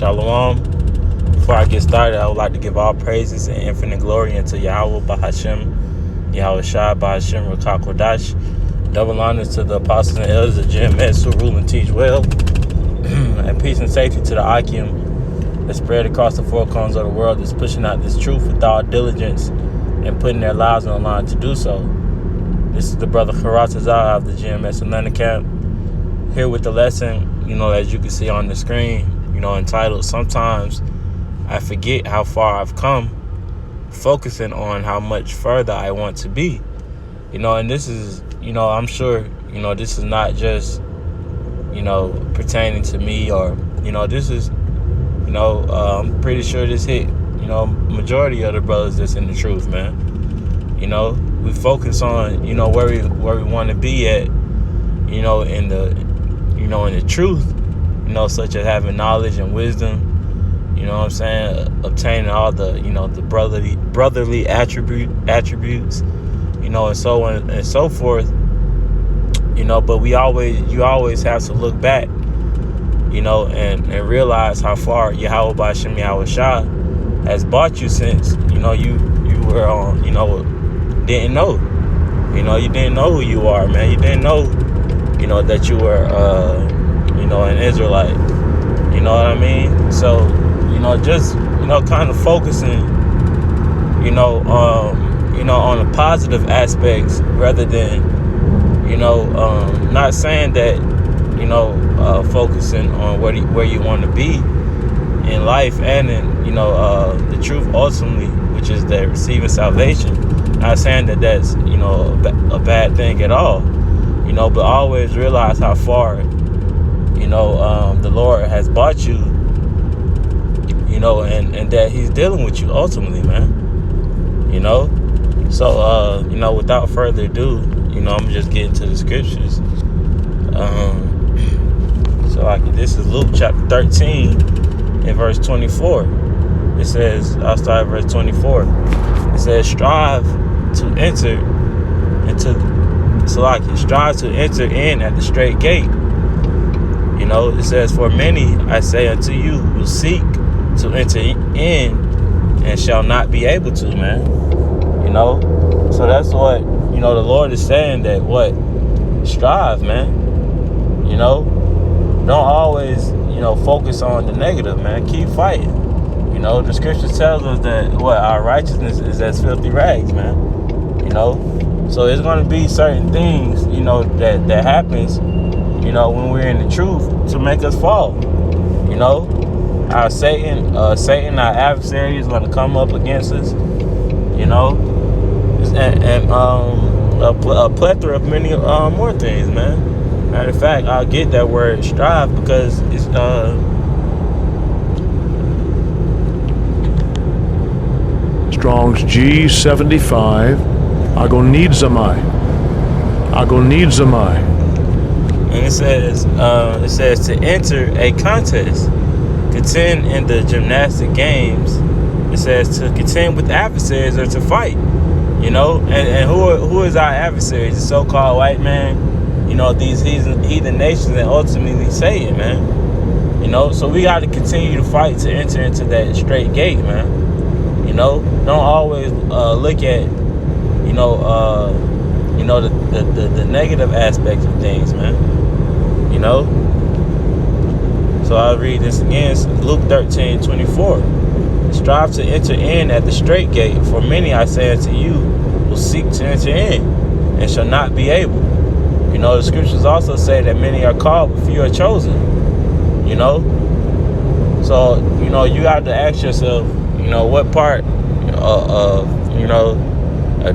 Shalom. Before I get started, I would like to give all praises and infinite glory unto Yahweh Bahashem, Yahweh Shai Bahashem Rakah Kodash. Double honors to the apostles and elders of GMS who rule and teach well. And peace and safety to the Akim that spread across the four corners of the world that's pushing out this truth with all diligence and putting their lives on the line to do so. This is the brother Karatazar of the GMS Atlanta camp, here with the lesson, as you can see on the screen, entitled, Sometimes I Forget How Far I've Come, focusing on how much further I want to be. And this is, I'm sure, this is not just, pertaining to me or, this is, I'm pretty sure this hit, majority of the brothers that's in the truth, man. We focus on, where we want to be at, in the truth, such as having knowledge and wisdom, obtaining all the, the brotherly attributes, and so on and so forth, but you always have to look back, and realize how far Yahweh B'Shem Yahweh Shah has brought you since, you were on, didn't know. You didn't know who you are, man. You didn't know, that you were, an Israelite. You know what I mean? So, just, kind of focusing, on the positive aspects rather than, not saying that, focusing on where you want to be in life and in, the truth ultimately, which is that receiving salvation. Not saying that that's, a bad thing at all, but always realize how far, the Lord has brought you, and that he's dealing with you ultimately, man, So, without further ado, I'm going to just get into the scriptures. This is Luke chapter 13 and verse 24. It says, I'll start at verse 24. It says, strive to enter in at the straight gate. It says, for many, I say unto you, will seek to enter in and shall not be able to, man. So that's what, the Lord is saying, that what? Strive, man. Don't always, focus on the negative, man. Keep fighting. The scripture tells us that our righteousness is as filthy rags, man. So it's going to be certain things, that happens, when we're in the truth to make us fall. Our Satan, our adversary, is going to come up against us, and a plethora of many more things, man. Matter of fact, I'll get that word strive because it's Strong's G75 Agonizamai. And it says to enter a contest, contend in the gymnastic games. It says to contend with adversaries or to fight. And who is our adversaries? The so-called white man. These heathen nations that ultimately say it, man. So we got to continue to fight to enter into that straight gate, man. Don't always look at, the negative aspects of things, man. So I'll read this again. Luke 13:24. Strive to enter in at the straight gate, for many, I say unto you, will seek to enter in and shall not be able. The scriptures also say that many are called, but few are chosen. So, you have to ask yourself, what part of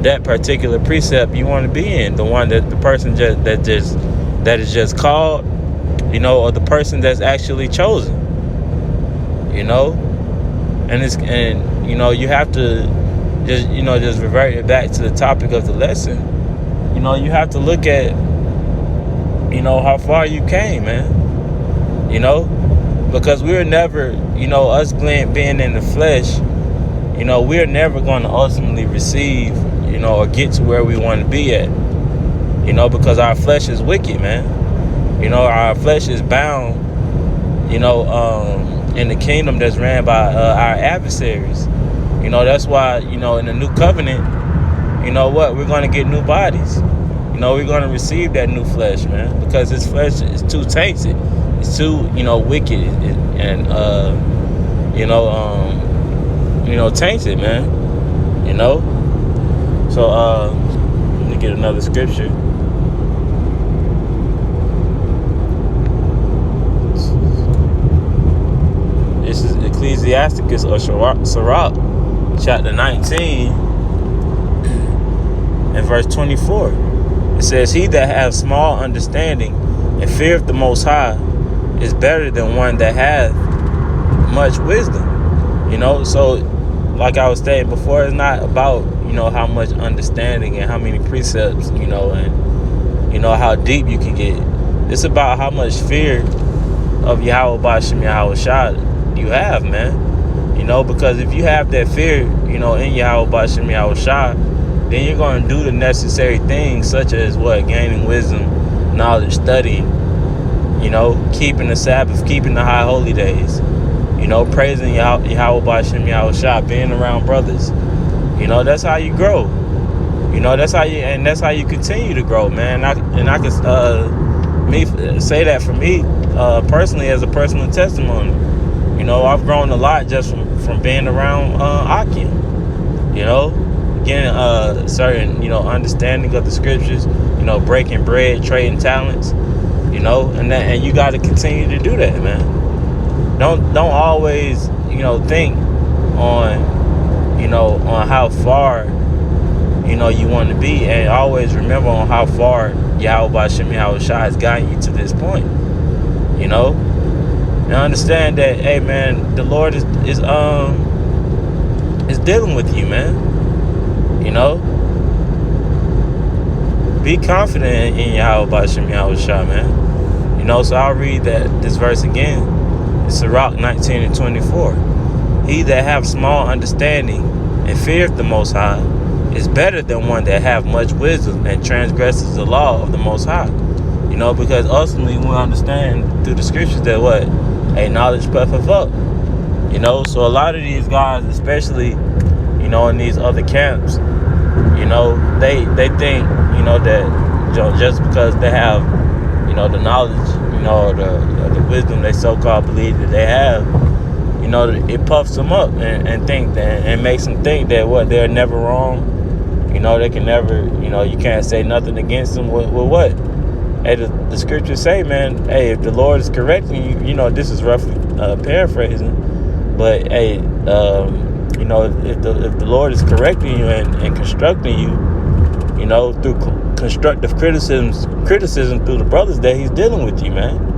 that particular precept you want to be in. The one that the person that is just called, or the person that's actually chosen. And you have to just revert it back to the topic of the lesson. You have to look at, how far you came, man. Because we're never, us being in the flesh, we're never going to ultimately receive, or get to where we want to be at, because our flesh is wicked, man. Our flesh is bound, in the kingdom that's ran by our adversaries. You know, that's why, you know, in the new covenant, you know what, we're going to get new bodies. You know, we're going to receive that new flesh, man, because this flesh is too tainted. It's too, you know, wicked and tainted, man. You know? So, let me get another scripture. This is Ecclesiasticus or Sirach, chapter 19 and verse 24. It says, he that hath small understanding and feareth the Most High is better than one that hath much wisdom. You know, so like I was saying before, it's not about, you know, how much understanding and how many precepts, you know, and, you know, how deep you can get. It's about how much fear of Yahweh Ba'ashem Yahweh Shah you have, man. You know, because if you have that fear, you know, in Yahweh Ba'ashem Yahweh Shah, then you're going to do the necessary things, such as what? Gaining wisdom, knowledge, studying, you know, keeping the Sabbath, keeping the high holy days, you know, praising Yahweh Ba'ashem Yahweh Shah, being around brothers. You know, that's how you grow. You know, that's how you continue to grow, man. I can say that for me personally, as a personal testimony. You know, I've grown a lot just from being around Akim. You know, getting certain, you know, understanding of the scriptures. You know, breaking bread, trading talents. You know, and you got to continue to do that, man. Don't always, you know, think on, you know, on how far, you know, you want to be, and always remember on how far Yahweh Ba'ashem Yahweh Shah has gotten you to this point. You know, and understand that, hey, man, the Lord is dealing with you, man. You know, be confident in Yahweh Ba'ashem Yahweh Shah, man. You know, so I'll read this verse again. It's Sirach 19 and 24. He that hath small understanding and feareth the Most High is better than one that hath much wisdom and transgresses the law of the Most High. You know, because ultimately we understand through the scriptures that what? A knowledge puffeth up. You know, so a lot of these guys, especially, you know, in these other camps, you know, they think, you know, that, you know, just because they have, you know, the knowledge, you know, or the wisdom they so-called believe that they have, you know, it puffs them up and think that, and makes them think that what, they're never wrong. You know, they can never, you know, you can't say nothing against them. With what? Hey, the scriptures say, man, hey, if the Lord is correcting you, you know, this is roughly paraphrasing, but hey, you know, if the Lord is correcting you and constructing you, you know, through constructive criticism through the brothers, that he's dealing with you, man.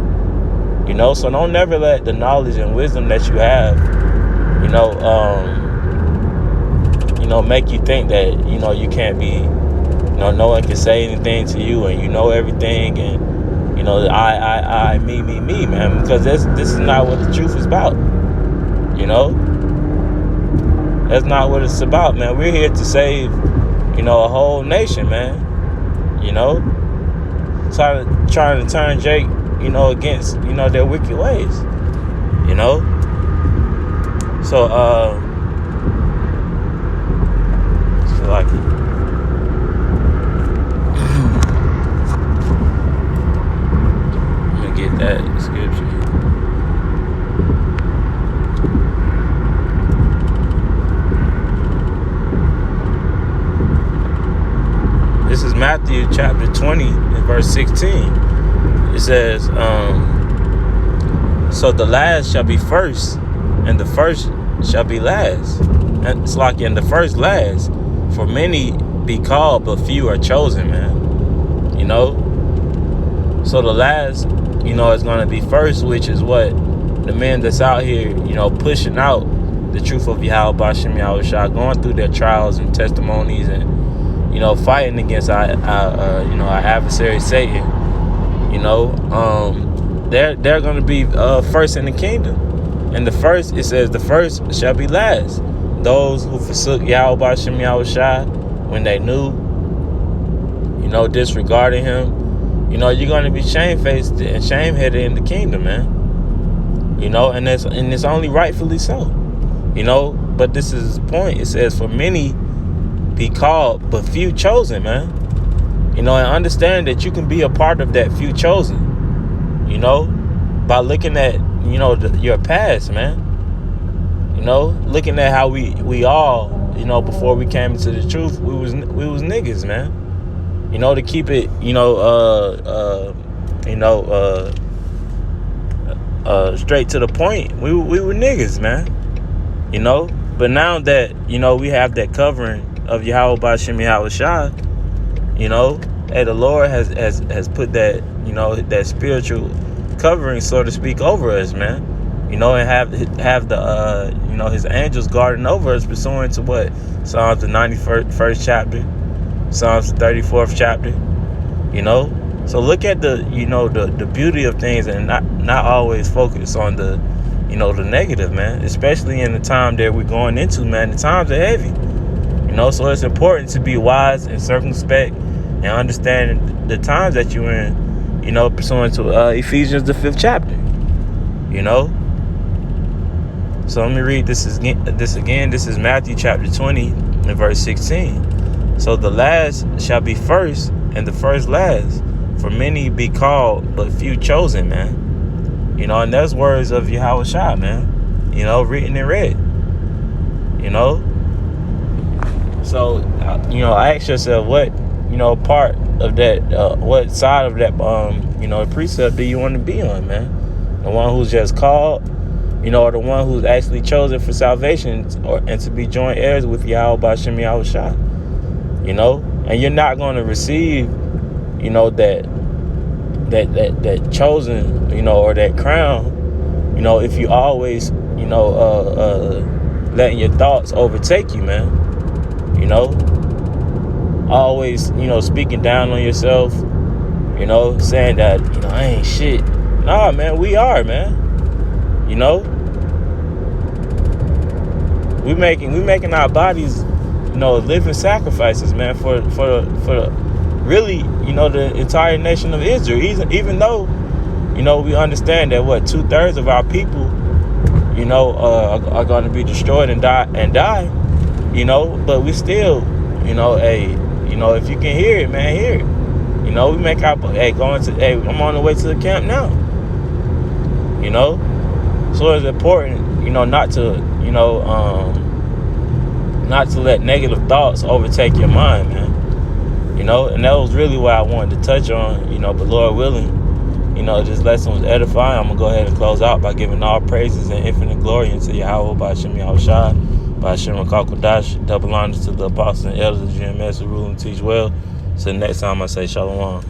You know, so don't never let the knowledge and wisdom that you have, you know, make you think that, you know, you can't be, you know, no one can say anything to you and you know everything, and, you know, I, me, man, because this is not what the truth is about. You know, that's not what it's about, man. We're here to save, you know, a whole nation, man. You know, trying to turn Jake, you know, against, you know, their wicked ways. You know, so like let me get that scripture. This is Matthew chapter 20 and verse 16. It says, so the last shall be first, and the first shall be last. And it's like in the first last. For many be called, but few are chosen, man. You know? So the last, you know, is going to be first, which is what? The men that's out here, you know, pushing out the truth of Yahweh Ba'ashem Yahweh Shah, going through their trials and testimonies and, you know, fighting against our adversary Satan. You know, they're going to be first in the kingdom. And the first, it says, the first shall be last. Those who forsook Yahweh Ba'ashem Yahweh Shah when they knew, you know, disregarding him, you know, you're going to be shamefaced and shameheaded in the kingdom, man. You know, and it's only rightfully so. You know, but this is his point. It says, for many be called, but few chosen, man. You know, and understand that you can be a part of that few chosen, you know, by looking at, you know, your past, man. You know, looking at how we all, you know, before we came into the truth, we was niggas, man. You know, to keep it, you know, straight to the point, we were niggas, man. You know, but now that, you know, we have that covering of Yahweh Ba'Shem Yahweh Shah, you know, hey, the Lord has put that, you know, that spiritual covering, so to speak, over us, man. You know, and have the you know, his angels guarding over us, pursuant to what? Psalms the 91st chapter, Psalms the 34th chapter. You know, so look at the, you know, the beauty of things, and not always focus on the, you know, the negative, man. Especially in the time that we're going into, man. The times are heavy. You know, so it's important to be wise and circumspect and understand the times that you're in. You know, pursuant to Ephesians the 5th chapter. You know. So let me read this again. This is Matthew chapter 20 and verse 16. So the last shall be first, and the first last. For many be called, but few chosen, man. You know, and that's words of Yahweh Shah, man. You know, written and read. You know. So, you know, ask yourself, what, you know, part of that, what side of that, you know, precept do you want to be on, man? The one who's just called, you know, or the one who's actually chosen for salvation, and to be joint heirs with Yahweh Ba'Shem Yahweh Shah. You know, and you're not going to receive, you know, that chosen, you know, or that crown, you know, if you always, you know, letting your thoughts overtake you, man. You know, always, you know, speaking down on yourself, you know, saying that, you know, I ain't shit. Nah, man, we are, man. You know, we making our bodies, you know, living sacrifices, man, for really, you know, the entire nation of Israel. Even though, you know, we understand that 2/3 of our people, you know, are going to be destroyed and die, you know, but we still, you know, you know, if you can hear it, man, hear it. You know, we make our, I'm on the way to the camp now. You know, so it's important, you know, not to, you know, not to let negative thoughts overtake your mind, man. You know, and that was really what I wanted to touch on, you know, but Lord willing, you know, this lesson was edifying. I'm going to go ahead and close out by giving all praises and infinite glory unto Yahweh Ba'Shem Yahweh Shah, Ba'Shem Rakakwadash. Double honors to the apostles and elders of GMS who rule and teach well. So next time I say shalom.